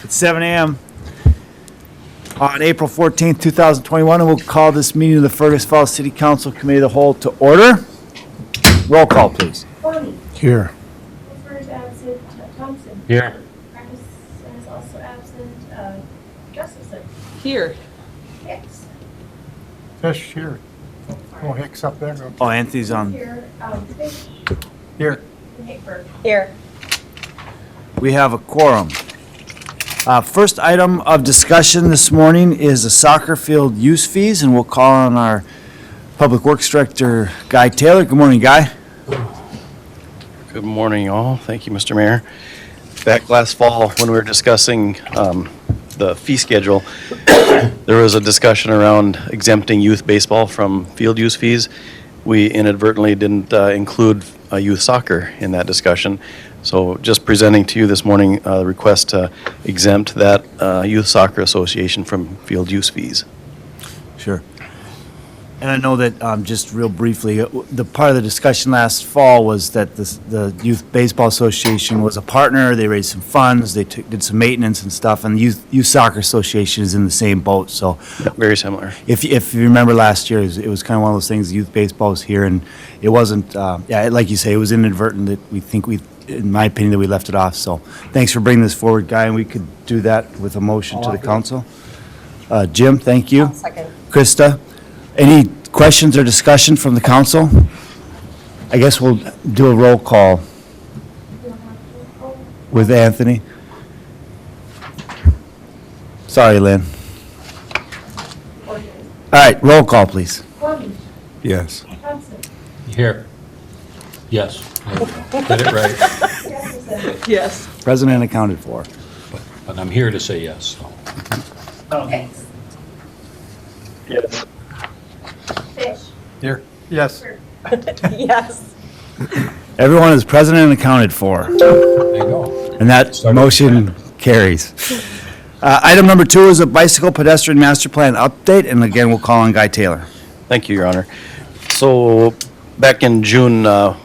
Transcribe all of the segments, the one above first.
It's 7 a.m. on April 14th, 2021, and we'll call this meeting of the Fergus Falls City Council Committee of the Whole to order. Roll call, please. Bonnie. Here. Clifford is absent. Thompson. Here. Fergus is also absent. Gustafson. Here. Hicks. Fish here. Oh, Hicks up there. Okay. Oh, Anthony's on. Here. Fish. Here. And Hickberg. Here. We have a quorum. First item of discussion this morning is the soccer field use fees, and we'll call on our Public Works Director, Guy Taylor. Good morning, Guy. Good morning, all. Thank you, Mr. Mayor. Back last fall, when we were discussing the fee schedule, there was a discussion around exempting youth baseball from field use fees. We inadvertently didn't include youth soccer in that discussion. So just presenting to you this morning the request to exempt that Youth Soccer Association from field use fees. Sure. And I know that, just real briefly, the part of the discussion last fall was that the Youth Baseball Association was a partner. They raised some funds, they did some maintenance and stuff, and the Youth Soccer Association is in the same boat. So Very similar. if you remember last year, it was kind of one of those things, youth baseball was here, and it wasn't, like you say, it was inadvertent that in my opinion, that we left it off. So thanks for bringing this forward, Guy, and we could do that with a motion to the council. Jim, thank you. Second. Krista, any questions or discussion from the council? I guess we'll do a roll call with Anthony. Sorry, Lynn. All right, roll call, please. Bonnie. Yes. Thompson. Here. Yes. Did it right. Gustafson. Yes. President accounted for. But I'm here to say yes. So. Hicks. Yes. Fish. Here. Yes. Hickberg. Yes. Everyone is present and accounted for, There you go. and that motion carries. Item number 2 is a bicycle pedestrian master plan update, and again, we'll call on Guy Taylor. Thank you, Your Honor. So back in June, a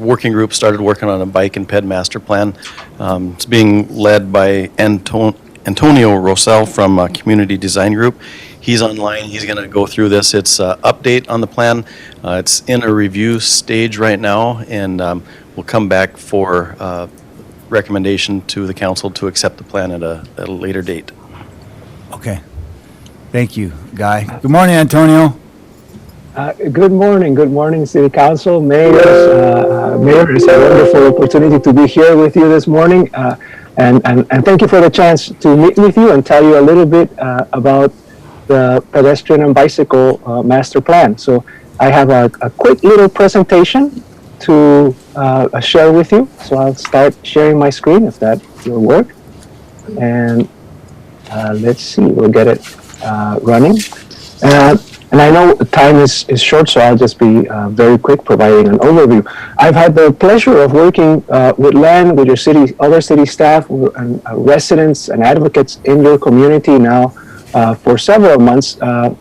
working group started working on a bike and ped master plan. It's being led by Antonio Rosell from Community Design Group. He's online. He's going to go through this. It's an update on the plan. It's in a review stage right now, and we'll come back for recommendation to the council to accept the plan at a later date. Okay. Thank you, Guy. Good morning, Antonio. Good morning, City Council, Mayors. Mayor, it's a wonderful opportunity to be here with you this morning, and thank you for the chance to meet with you and tell you a little bit about the pedestrian and bicycle master plan. So I have a quick little presentation to share with you. So I'll start sharing my screen if that will work, and let's see, we'll get it running. And I know time is short, so I'll just be very quick, providing an overview. I've had the pleasure of working with Len, with your city, other city staff, and residents and advocates in your community now for several months, and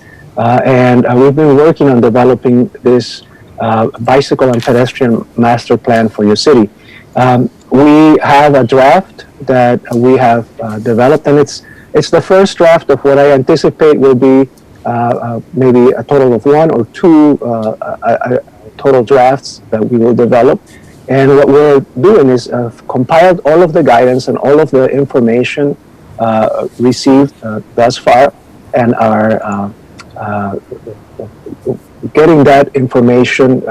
we've been working on developing this bicycle and pedestrian master plan for your city. We have a draft that we have developed, and it's the first draft of what I anticipate will be maybe a total of 1 or 2 total drafts that we will develop. And what we're doing is compiled all of the guidance and all of the information received thus far, and are getting that information,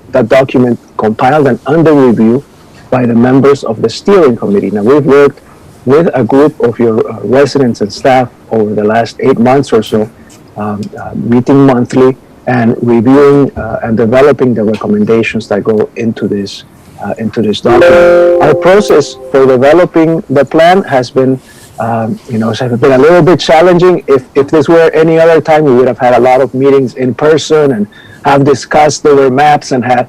that document compiled and under review by the members of the steering committee. Now, we've worked with a group of your residents and staff over the last 8 months or so, meeting monthly and reviewing and developing the recommendations that go into this document. Our process for developing the plan has been, it's been a little bit challenging. If this were any other time, we would have had a lot of meetings in person and have discussed our maps and have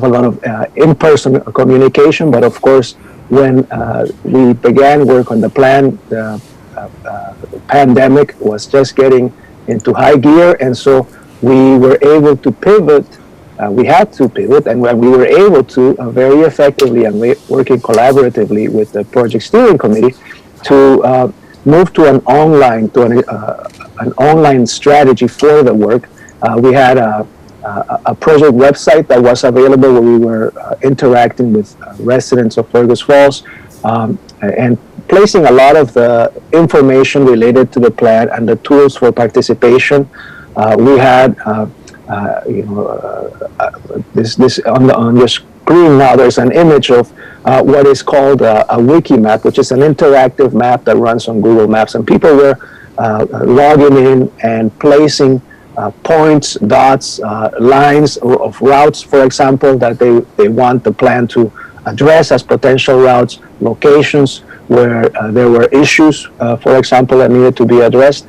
a lot of in-person communication. But of course, when we began work on the plan, the pandemic was just getting into high gear, and so we were able to pivot. We had to pivot, and we were able to very effectively and working collaboratively with the project steering committee, to move to an online strategy for the work. We had a project website that was available where we were interacting with residents of Fergus Falls and placing a lot of the information related to the plan and the tools for participation. We had, this on your screen now. There's an image of what is called a wiki map, which is an interactive map that runs on Google Maps, and people were logging in and placing points, dots, lines of routes, for example, that they want the plan to address as potential routes, locations where there were issues, for example, that needed to be addressed.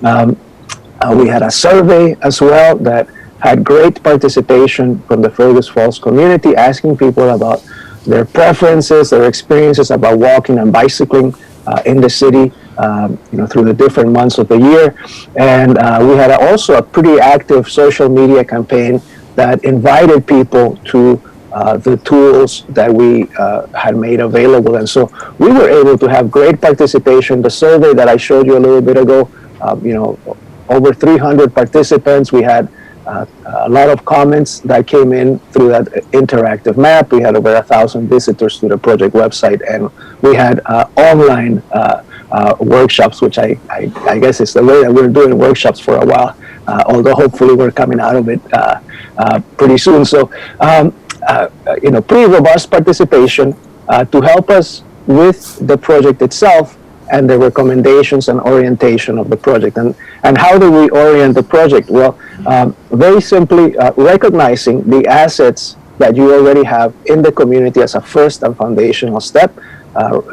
We had a survey as well that had great participation from the Fergus Falls community, asking people about their preferences, their experiences about walking and bicycling in the city, through the different months of the year. And we had also a pretty active social media campaign that invited people to the tools that we had made available. And so we were able to have great participation. The survey that I showed you a little bit ago, over 300 participants. We had a lot of comments that came in through that interactive map. We had over 1,000 visitors to the project website, and we had online workshops, which I guess is the way that we're doing workshops for a while, although hopefully we're coming out of it pretty soon. So, pretty robust participation to help us with the project itself and the recommendations and orientation of the project. And how do we orient the project? Well, very simply recognizing the assets that you already have in the community as a first and foundational step.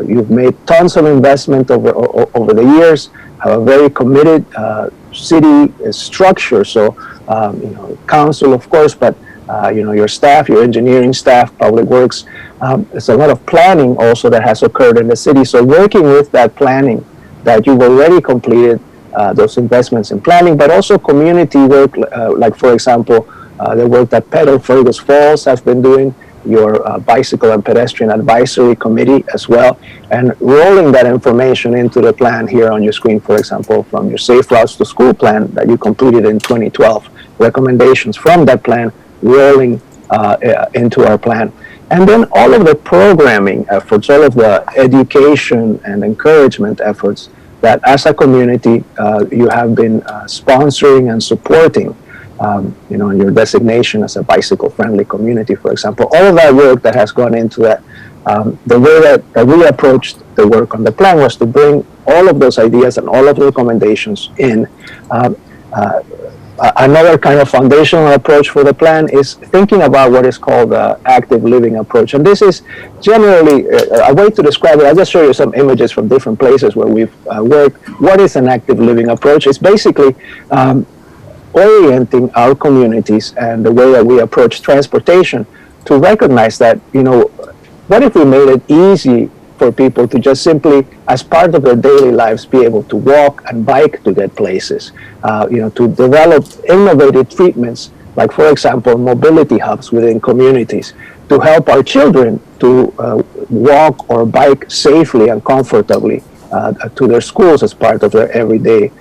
You've made tons of investment over the years, have a very committed city structure. So, council, of course, but your staff, your engineering staff, public works. There's a lot of planning also that has occurred in the city. So working with that planning that you've already completed, those investments in planning, but also community work, like for example, the work that Fergus Falls has been doing, your bicycle and pedestrian advisory committee as well, and rolling that information into the plan here on your screen, for example, from your Safe Routes to School plan that you completed in 2012, recommendations from that plan rolling into our plan. And then all of the programming efforts, all of the education and encouragement efforts that as a community you have been sponsoring and supporting, in your designation as a bicycle-friendly community, for example. All of that work that has gone into that, the way that we approached the work on the plan was to bring all of those ideas and all of the recommendations in. Another kind of foundational approach for the plan is thinking about what is called the active living approach. And this is generally a way to describe it. I'll just show you some images from different places where we've worked. What is an active living approach? It's basically orienting our communities and the way that we approach transportation to recognize that, what if we made it easy for people to just simply, as part of their daily lives, be able to walk and bike to get places, to develop innovative treatments, like, for example, mobility hubs within communities, to help our children to walk or bike safely and comfortably to their schools as part of their everyday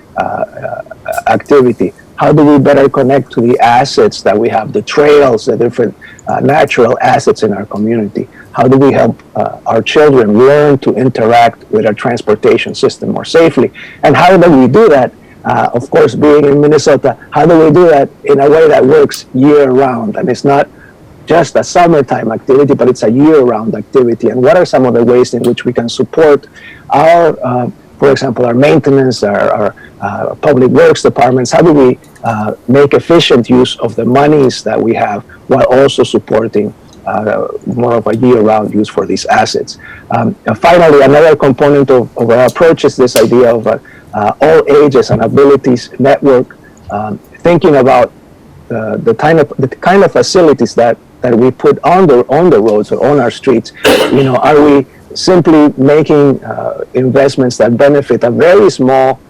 activity. How do we better connect to the assets that we have, the trails, the different natural assets in our community? How do we help our children learn to interact with our transportation system more safely? And how do we do that? Of course, being in Minnesota, how do we do that in a way that works year-round? And it's not just a summertime activity, but it's a year-round activity. And what are some of the ways in which we can support our, for example, our maintenance, our public works departments? How do we make efficient use of the monies that we have while also supporting more of a year-round use for these assets? Finally, another component of our approach is this idea of all ages and abilities network, thinking about the kind of facilities that we put on the roads or on our streets. Are we simply making investments that benefit a very small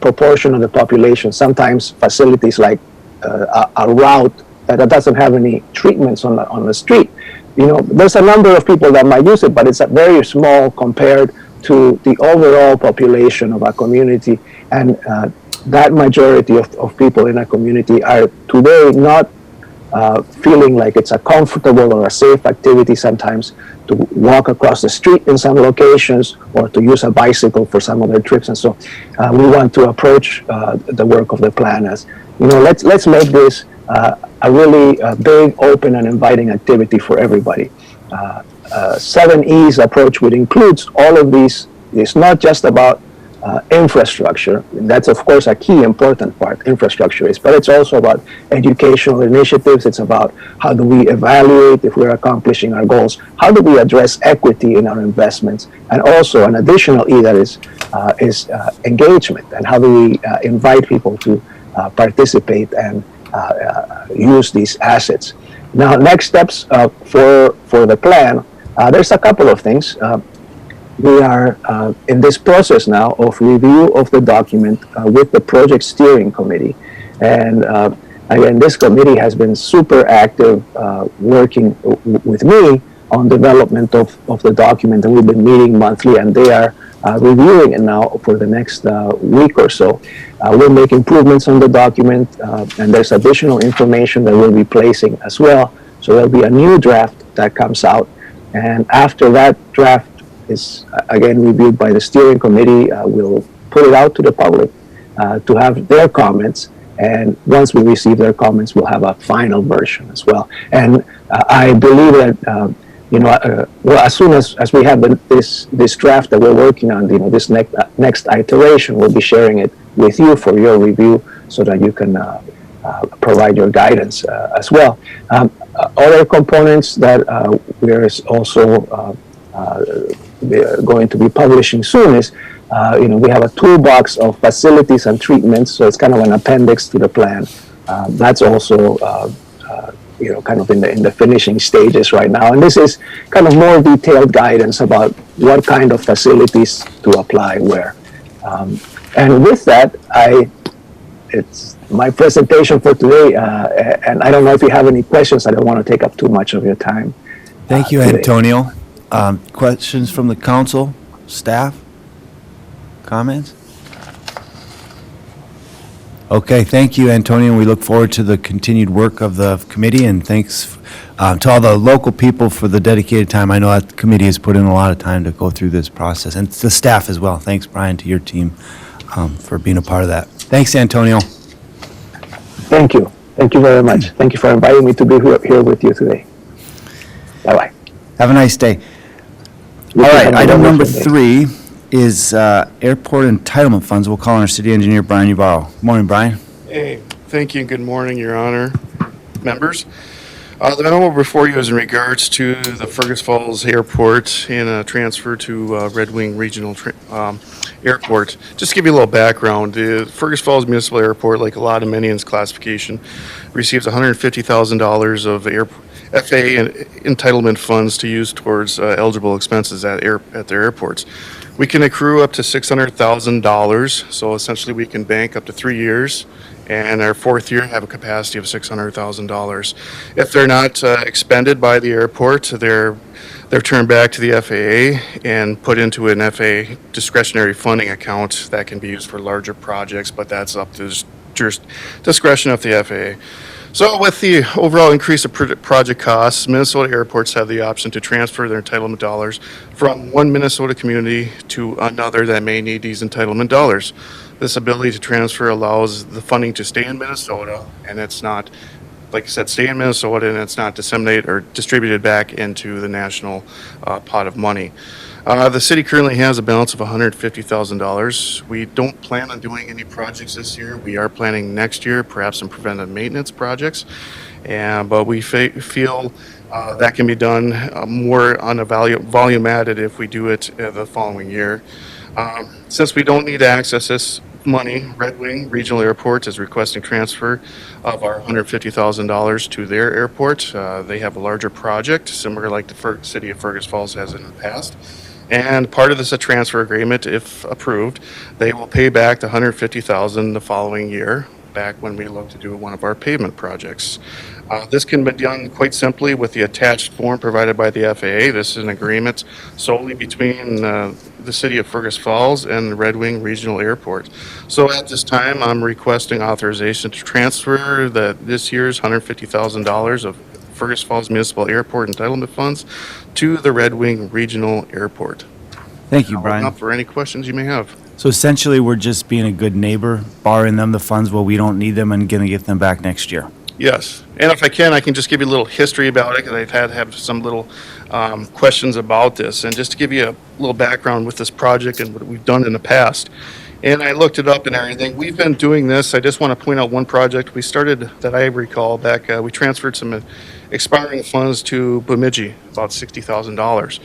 proportion of the population? Sometimes facilities like a route that doesn't have any treatments on the street. There's a number of people that might use it, but it's a very small compared to the overall population of a community, and that majority of people in a community are today not feeling like it's a comfortable or a safe activity sometimes to walk across the street in some locations or to use a bicycle for some of their trips. And so we want to approach the work of the plan as, let's make this a really big, open, and inviting activity for everybody. 7E's approach, which includes all of these, is not just about infrastructure. That's, of course, a key important part, infrastructure is, but it's also about educational initiatives. It's about how do we evaluate if we're accomplishing our goals, how do we address equity in our investments, and also an additional E that is engagement, and how do we invite people to participate and use these assets. Now, next steps for the plan, there's a couple of things. We are in this process now of review of the document with the project steering committee. And again, this committee has been super active working with me on development of the document, and we've been meeting monthly, and they are reviewing it now for the next week or so. We'll make improvements on the document, and there's additional information that we'll be placing as well. So there'll be a new draft that comes out, and after that draft is again reviewed by the steering committee, we'll put it out to the public to have their comments, and once we receive their comments, we'll have a final version as well. And I believe that well, as soon as we have this draft that we're working on, this next iteration, we'll be sharing it with you for your review so that you can provide your guidance as well. Other components that we're also going to be publishing soon is, we have a toolbox of facilities and treatments, so it's kind of an appendix to the plan. That's also, kind of in the finishing stages right now. And this is kind of more detailed guidance about what kind of facilities to apply where. And with that, it's my presentation for today, and I don't know if you have any questions. I don't want to take up too much of your time. Thank you, today. Antonio. Questions from the council, staff, comments? Okay, thank you, Antonio. We look forward to the continued work of the committee, and thanks to all the local people for the dedicated time. I know that the committee has put in a lot of time to go through this process, and the staff as well. Thanks, Brian, to your team for being a part of that. Thanks, Antonio. Thank you. Thank you very much. Thank you for inviting me to be here with you today. Bye-bye. Have a nice day. All right, item number 3 is airport entitlement funds. We'll call on our city engineer, Brian Ubarro. Good morning, Brian. Hey, thank you and good morning, Your Honor, members. The memo before you is in regards to the Fergus Falls Airport and a transfer to Red Wing Regional Airport. Just to give you a little background, the Fergus Falls Municipal Airport, like a lot of many in its classification, receives $150,000 of FAA entitlement funds to use towards eligible expenses at their airports. We can accrue up to $600,000, so essentially we can bank up to 3 years, and our 4th year have a capacity of $600,000. If they're not expended by the airport, they're turned back to the FAA and put into an FAA discretionary funding account that can be used for larger projects, but that's up to the discretion of the FAA. So with the overall increase of project costs, Minnesota airports have the option to transfer their entitlement dollars from one Minnesota community to another that may need these entitlement dollars. This ability to transfer allows the funding to stay in Minnesota, and it's not, like I said, stay in Minnesota, and it's not disseminated or distributed back into the national pot of money. The city currently has a balance of $150,000. We don't plan on doing any projects this year. We are planning next year, perhaps some preventive maintenance projects, but we feel that can be done more on a volume added if we do it the following year. Since we don't need to access this money, Red Wing Regional Airport is requesting transfer of our $150,000 to their airport. They have a larger project, similar like the city of Fergus Falls has in the past. And part of this transfer agreement, if approved, they will pay back the $150,000 the following year, back when we look to do one of our pavement projects. This can be done quite simply with the attached form provided by the FAA. This is an agreement solely between the city of Fergus Falls and the Red Wing Regional Airport. So at this time, I'm requesting authorization to transfer this year's $150,000 of Fergus Falls Municipal Airport entitlement funds to the Red Wing Regional Airport. Thank you, I'll open Brian. up for any questions you may have. So essentially, we're just being a good neighbor, borrowing them the funds while we don't need them and gonna get them back next year. Yes, and if I can just give you a little history about it, because I've had to have some little questions about this, and just to give you a little background with this project and what we've done in the past. And I looked it up and everything. We've been doing this. I just want to point out one project we started that I recall back. We transferred some expiring funds to Bemidji, about $60,000.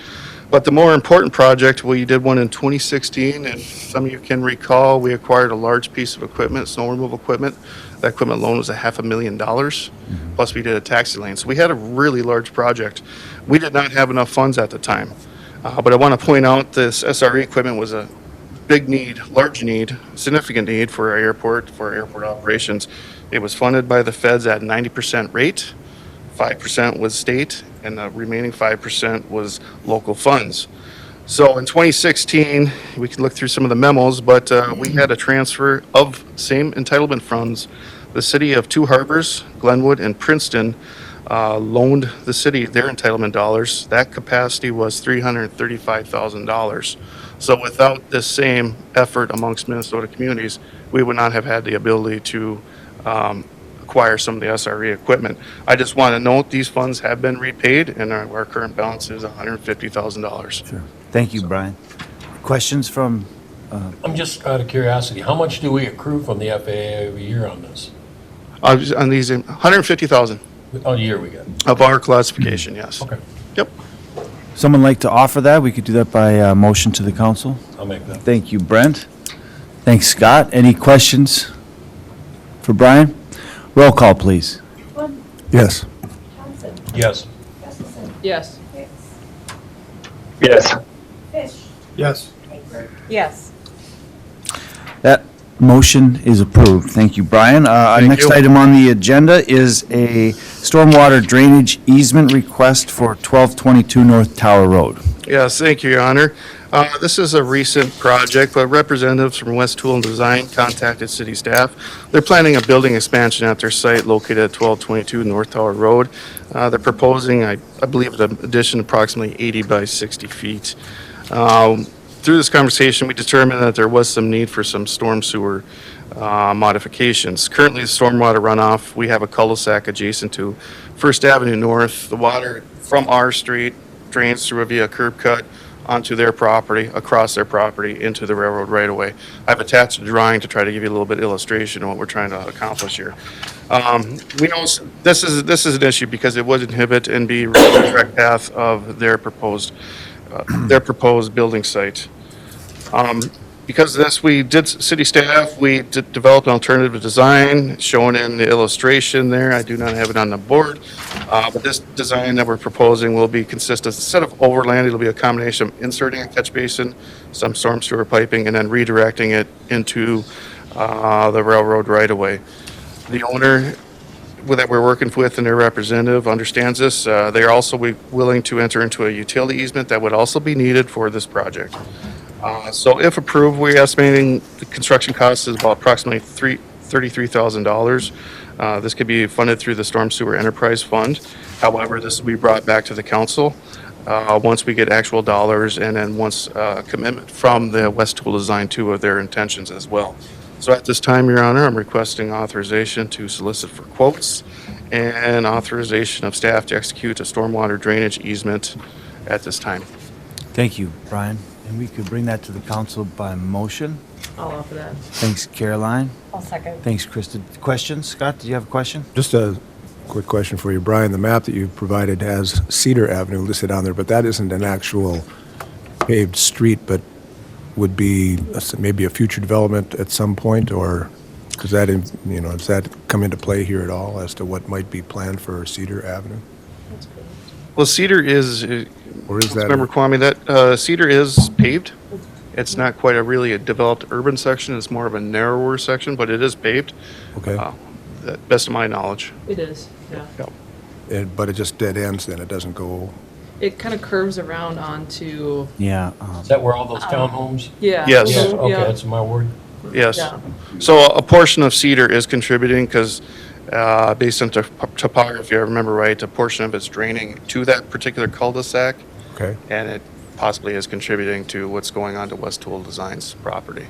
But the more important project, we did one in 2016, and some of you can recall, we acquired a large piece of equipment, snow removal equipment. That equipment loan was $500,000, plus we did a taxi lane. So we had a really large project. We did not have enough funds at the time. But I want to point out this SRE equipment was a big need, large need, significant need for our airport operations. It was funded by the feds at 90% rate, 5% was state, and the remaining 5% was local funds. So in 2016, we can look through some of the memos, but we had a transfer of same entitlement funds. The city of Two Harbors, Glenwood, and Princeton loaned the city their entitlement dollars. That capacity was $335,000. So without this same effort amongst Minnesota communities, we would not have had the ability to acquire some of the SRE equipment. I just want to note these funds have been repaid, and our current balance is $150,000. Sure. Thank you, Brian. Questions from, I'm just out of curiosity, how much do we accrue from the FAA every year on this? On these, 150,000 A year we get? of our classification, yes. Okay, Yep. someone like to offer that? We could do that by motion to the council. I'll make that. Thank you, Brent. Thanks, Scott. Any questions for Brian? Roll call, please. Wood, Yes. Johnson, Yes. Gustafson, Yes. Hicks, Yes. Fish, Yes. Paper, Yes. That motion is approved. Thank you, Brian. Our Thank next you. item on the agenda is a stormwater drainage easement request for 1222 North Tower Road. Yes, thank you, Your Honor. This is a recent project, but representatives from West Tool and Design contacted city staff. They're planning a building expansion at their site located at 1222 North Tower Road. They're proposing, I believe, an addition approximately 80 by 60 feet. Through this conversation, we determined that there was some need for some storm sewer modifications. Currently, the stormwater runoff, we have a cul-de-sac adjacent to First Avenue North. The water from our street drains through via curb cut onto their property, across their property, into the railroad right-of-way. I've attached a drawing to try to give you a little bit of illustration of what we're trying to accomplish here. We know this is an issue because it would inhibit and be the direct path of their proposed building site. Because of this, city staff, we developed an alternative design shown in the illustration there. I do not have it on the board. But this design that we're proposing will consist of, instead of overland, it'll be a combination of inserting a catch basin, some storm sewer piping, and then redirecting it into the railroad right-of-way. The owner that we're working with and their representative understands this. They're also willing to enter into a utility easement that would also be needed for this project. So if approved, we're estimating the construction cost is about approximately $33,000. This could be funded through the Storm Sewer Enterprise Fund. However, this will be brought back to the council once we get actual dollars and then once commitment from the West Tool Design too of their intentions as well. So at this time, Your Honor, I'm requesting authorization to solicit for quotes and authorization of staff to execute a stormwater drainage easement at this time. Thank you, Brian. And we could bring that to the council by motion. I'll offer that. Thanks, Caroline. I'll second. Thanks, Krista. Questions? Scott, do you have a question? Just a quick question for you, Brian. The map that you provided has Cedar Avenue listed on there, but that isn't an actual paved street, but would be maybe a future development at some point, or does that, does that come into play here at all as to what might be planned for Cedar Avenue? Well, Cedar is, Or is that? Member Kwame, that Cedar is paved. It's not quite a developed urban section. It's more of a narrower section, but it is paved. Okay, Best of my knowledge. It is, yeah. but it just dead ends then, it doesn't go It kind of curves around onto, Yeah. Is that where all those townhomes? yeah. Yes. Yeah, mhm, okay, yeah. that's my word. Yes. Yeah. So a portion of Cedar is contributing because based on topography, I remember right, a portion of it's draining to that particular cul-de-sac, Okay. and it possibly is contributing to what's going on to West Tool Designs property.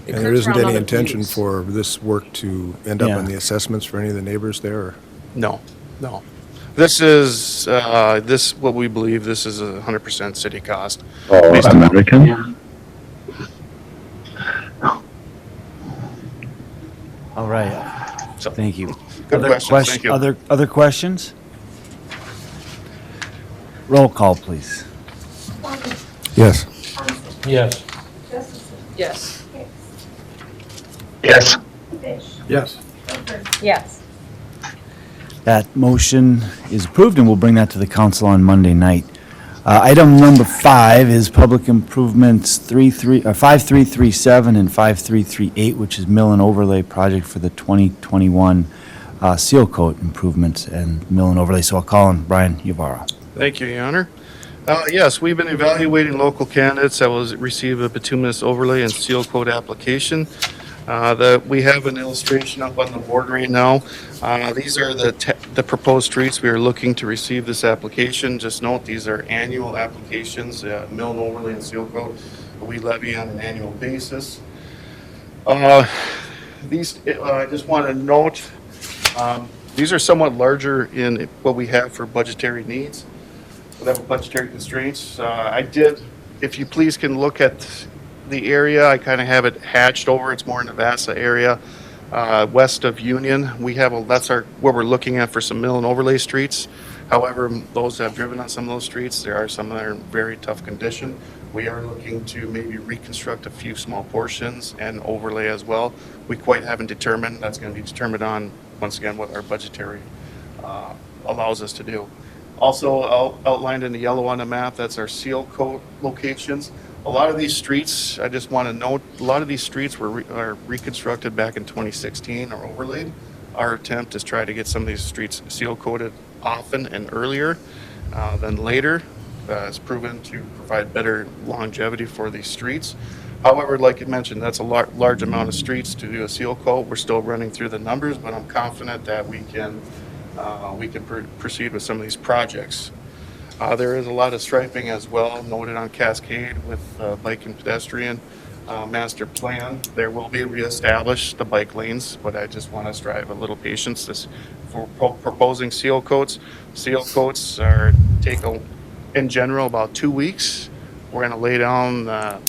It And there curves isn't around any on the intention views. for this work to end up Yeah. in the assessments for any of the neighbors there? Or? No, no. This is, what we believe, this is 100% city cost. Based on- All right. So, Thank you. Good questions, thank you. Other questions? Roll call, please. Fergus, Yes. Thompson, Yes. Gustafson, Yes. Hicks, Yes. Fish, Yes. Clifford, Yes. That motion is approved, and we'll bring that to the council on Monday night. Item number 5 is public improvements 5337 and 5338, which is mill and overlay project for the 2021 seal coat improvements and mill and overlay. So I'll call on Brian Yavaro. Thank you, Your Honor. Yes, we've been evaluating local candidates that will receive a bituminous overlay and seal coat application. We have an illustration up on the board right now. These are the proposed streets we are looking to receive this application. Just note, these are annual applications, mill and overlay and seal coat. We levy on an annual basis. I just want to note, these are somewhat larger in what we have for budgetary needs. We have budgetary constraints. If you please can look at the area, I kind of have it hatched over. It's more in the Vasa area, west of Union. That's what we're looking at for some mill and overlay streets. However, those that have driven on some of those streets, there are some that are in very tough condition. We are looking to maybe reconstruct a few small portions and overlay as well. We quite haven't determined. That's going to be determined on, once again, what our budgetary allows us to do. Also outlined in the yellow on the map, that's our seal coat locations. A lot of these streets, I just want to note, a lot of these streets are reconstructed back in 2016 or overlaid. Our attempt is try to get some of these streets seal coated often and earlier than later. It's proven to provide better longevity for these streets. However, like you mentioned, that's a large amount of streets to do a seal coat. We're still running through the numbers, but I'm confident that we can proceed with some of these projects. There is a lot of striping as well noted on Cascade with bike and pedestrian master plan. There will be reestablished the bike lanes, but I just want to strive a little patience for proposing seal coats. Seal coats take in general about 2 weeks. We're going to lay down,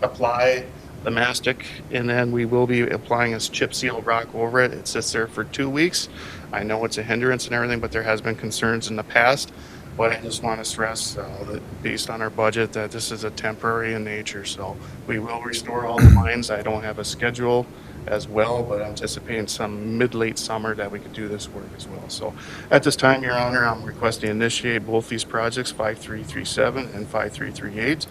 apply the mastic, and then we will be applying a chip seal rock over it. It sits there for 2 weeks. I know it's a hindrance and everything, but there has been concerns in the past. But I just want to stress that based on our budget, that this is a temporary in nature. So we will restore all the lines. I don't have a schedule as well, but I'm anticipating some mid-late summer that we could do this work as well. So at this time, Your Honor, I'm requesting to initiate both these projects, 5337 and 5338,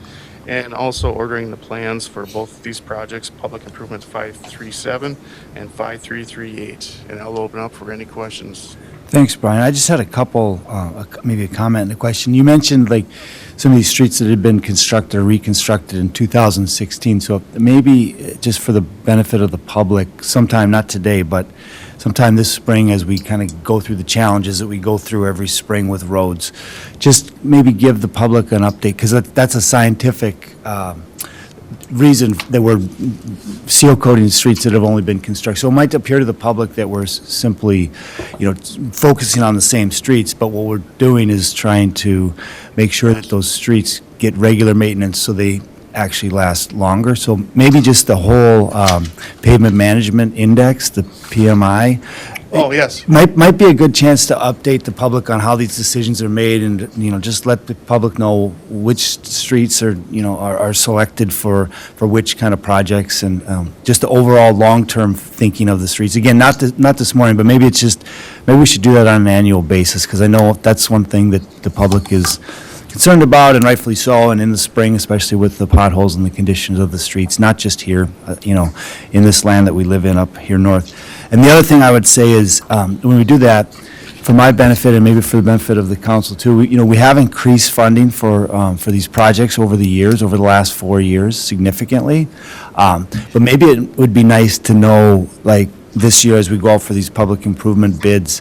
and also ordering the plans for both these projects, public improvements 537 and 5338. And I'll open up for any questions. Thanks, Brian. I just had a couple, maybe a comment and a question. You mentioned like some of these streets that had been constructed or reconstructed in 2016. So maybe just for the benefit of the public, sometime, not today, but sometime this spring as we kind of go through the challenges that we go through every spring with roads, just maybe give the public an update, because that's a scientific reason that we're seal coating streets that have only been constructed. So it might appear to the public that we're simply, focusing on the same streets, but what we're doing is trying to make sure that those streets get regular maintenance so they actually last longer. So maybe just the whole pavement management index, the PMI. Oh, yes. Might be a good chance to update the public on how these decisions are made, and just let the public know which streets are selected for which kind of projects, and just the overall long-term thinking of the streets. Again, not this morning, but maybe we should do that on an annual basis, because I know that's one thing that the public is concerned about, and rightfully so, and in the spring, especially with the potholes and the conditions of the streets, not just here, in this land that we live in up here north. And the other thing I would say is, when we do that, for my benefit and maybe for the benefit of the council too, we have increased funding for these projects over the years, over the last 4 years significantly. But maybe it would be nice to know, like this year as we go out for these public improvement bids,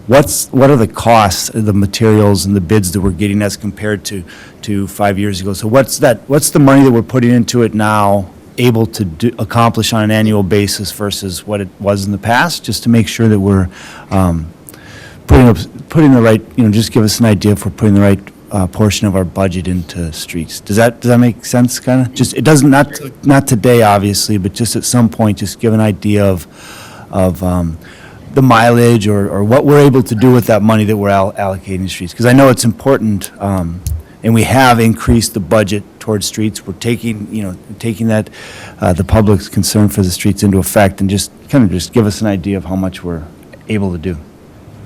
what are the costs of the materials and the bids that we're getting as compared to 5 years ago? So what's the money that we're putting into it now able to accomplish on an annual basis versus what it was in the past, just to make sure that we're putting the right, just give us an idea if we're putting the right portion of our budget into streets. Does that make sense, kind of? Just, it doesn't, not today, obviously, but just at some point, just give an idea of the mileage or what we're able to do with that money that we're allocating to streets. Because I know it's important, and we have increased the budget towards streets. We're taking that, the public's concern for the streets into effect, and just give us an idea of how much we're able to do.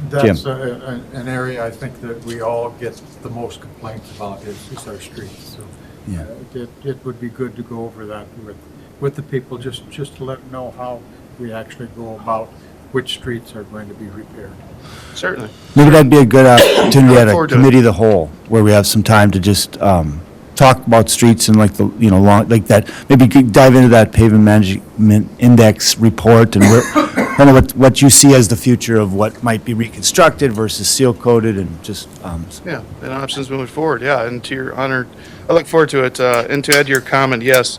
That's an area I think that we all get the most complaints about is our streets. So Yeah. it would be good to go over that with the people, just to let them know how we actually go about which streets are going to be repaired. Certainly. Maybe that'd be a good opportunity at a forward to it. committee of the whole, where we have some time to just talk about streets and like like that, maybe dive into that pavement management index report and kind of what you see as the future of what might be reconstructed versus seal coated and just, Yeah, and options moving forward, yeah, and to your honor, I look forward to it, and to add to your comment, yes.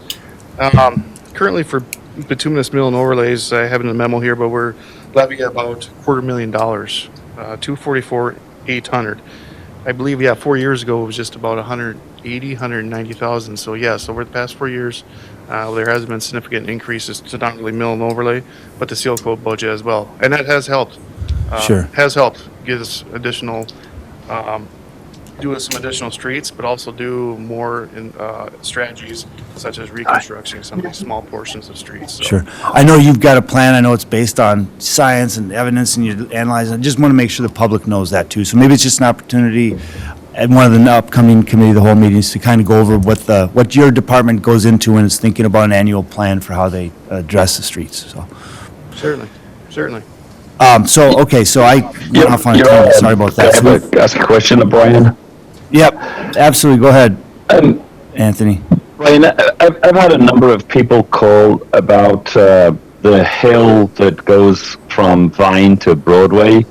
Currently for bituminous mill and overlays, I have in the memo here, but we're levying about $250,000, $244,800. I believe, 4 years ago, it was just about 190,000. So yes, over the past 4 years, there has been significant increases to not only mill and overlay, but the seal coat budget as well. And that has helped. Sure. Has helped give us additional, do some additional streets, but also do more in strategies such as reconstructing some of these small portions of streets. So. sure. I know you've got a plan. I know it's based on science and evidence and you're analyzing. I just want to make sure the public knows that too. So maybe it's just an opportunity at one of the upcoming committee of the whole meetings to kind of go over what your department goes into when it's thinking about an annual plan for how they address the streets, so. Certainly. So I went off on a tangent. Sorry about that. Can I ask a question of Brian? Yep, absolutely. Go ahead, Anthony. Brian, I've had a number of people call about the hill that goes from Vine to Broadway.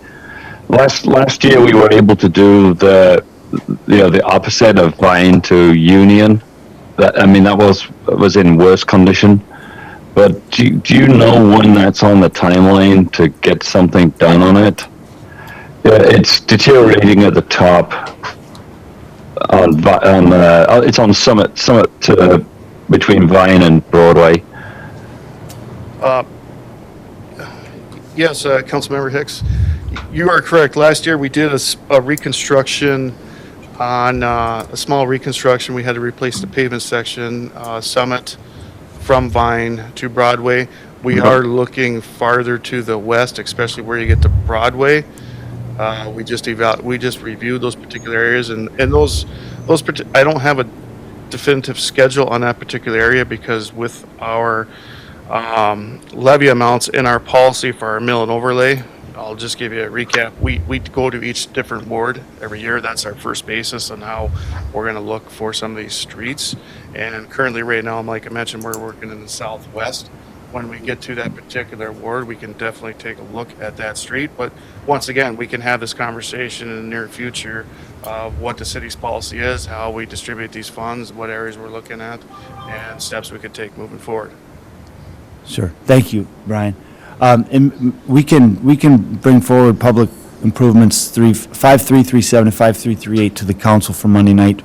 Last year we were able to do the opposite of Vine to Union. That was in worse condition. But do you know when that's on the timeline to get something done on it? It's deteriorating at the top. It's on Summit between Vine and Broadway. Yes, Councilmember Hicks, you are correct. Last year we did a reconstruction on a small reconstruction. We had to replace the pavement section, Summit from Vine to Broadway. We are looking farther to the west, especially where you get to Broadway. We just reviewed those particular areas, and those I don't have a definitive schedule on that particular area because with our levy amounts in our policy for our mill and overlay, I'll just give you a recap. We go to each different ward every year. That's our first basis on how we're going to look for some of these streets. And currently, right now, like I mentioned, we're working in the southwest. When we get to that particular ward, we can definitely take a look at that street. But once again, we can have this conversation in the near future of what the city's policy is, how we distribute these funds, what areas we're looking at, and steps we could take moving forward. Sure. Thank you, Brian. And we can bring forward public improvements 5337 and 5338 to the council for Monday night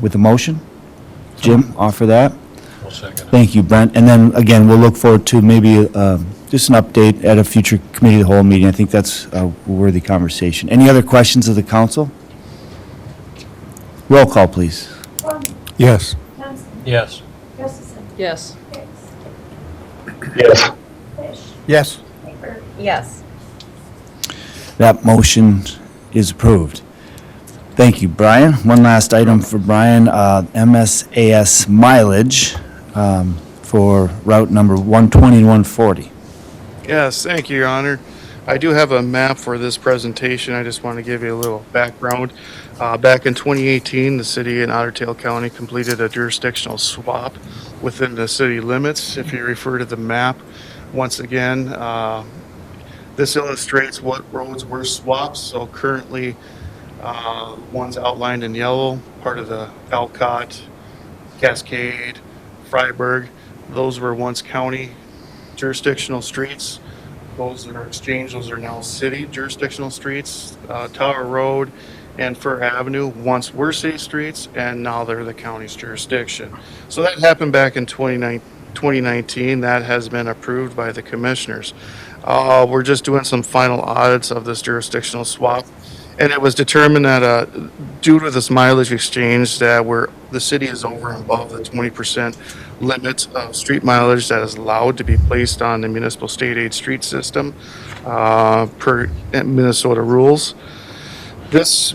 with a motion. Jim, offer that. I'll second it. Thank you, Brent. And then, again, we'll look forward to maybe just an update at a future committee of the whole meeting. I think that's a worthy conversation. Any other questions of the council? Roll call, please. Gorman, Yes. Johnson, Yes. Gustafson, Yes. Hicks, Yes. Fish, Yes. Paper, Yes. That motion is approved. Thank you, Brian. One last item for Brian, MSAS mileage for route number 120 and 140. Yes, thank you, Your Honor. I do have a map for this presentation. I just want to give you a little background. Back in 2018, the city in Otter Tail County completed a jurisdictional swap within the city limits. If you refer to the map, once again, this illustrates what roads were swapped. So currently, ones outlined in yellow, part of the Alcott, Cascade, Freiburg, those were once county jurisdictional streets. Those that are exchanged, those are now city jurisdictional streets. Tower Road and Fur Avenue once were city streets, and now they're the county's jurisdiction. So that happened back in 2019. That has been approved by the commissioners. We're just doing some final audits of this jurisdictional swap, and it was determined that due to this mileage exchange that the city is over and above the 20% limit of street mileage that is allowed to be placed on the municipal state aid street system per Minnesota rules. Because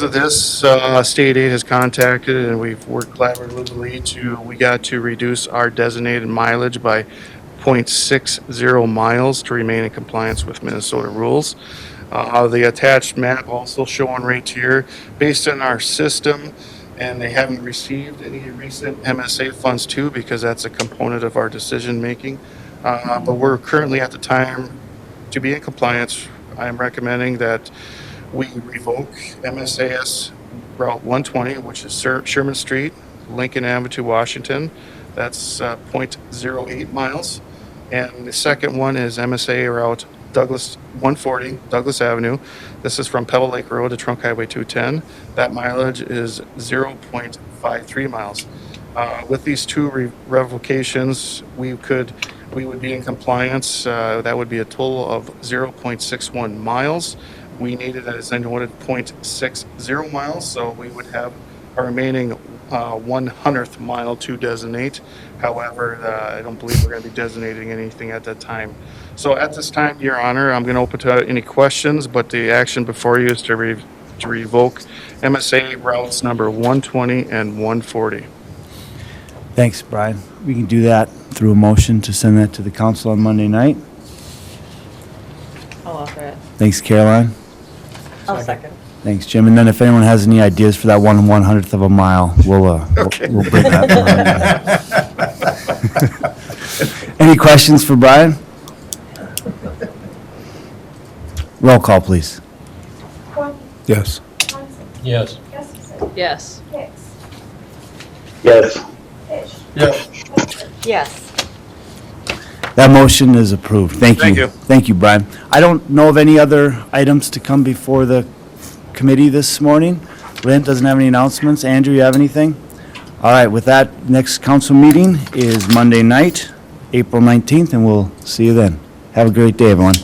of this, state aid has contacted and we've worked collaboratively we got to reduce our designated mileage by 0.60 miles to remain in compliance with Minnesota rules. The attached map also shown right here, based on our system, and they haven't received any recent MSA funds too, because that's a component of our decision making. But we're currently at the time to be in compliance. I'm recommending that we revoke MSAS Route 120, which is Sherman Street, Lincoln Avenue to Washington. That's 0.08 miles. And the second one is MSA Route 140, Douglas Avenue. This is from Pebble Lake Road to Trunk Highway 210. That mileage is 0.53 miles. With these two revocations, we would be in compliance. That would be a total of 0.61 miles. We needed, as I noted, 0.60 miles, so we would have a remaining 100th mile to designate. However, I don't believe we're going to be designating anything at that time. So at this time, Your Honor, I'm going to open to any questions, but the action before you is to revoke MSA routes number 120 and 140. Thanks, Brian. We can do that through a motion to send that to the council on Monday night. I'll offer it. Thanks, Caroline. I'll second. Thanks, Jim. And then if anyone has any ideas for that 1/100th of a mile, we'll bring that to Any questions for Brian? Roll call, please. Kwame, Yes. Johnson, Yes. Gustafson, Yes. Hicks, Yes. Fish, Yes. Hudson. Yes. That motion is approved. Thank you. Thank you. Thank you, Brian. I don't know of any other items to come before the committee this morning. Lynn doesn't have any announcements. Andrew, you have anything? All right, with that, next council meeting is Monday night, April 19th, and we'll see you then. Have a great day, everyone.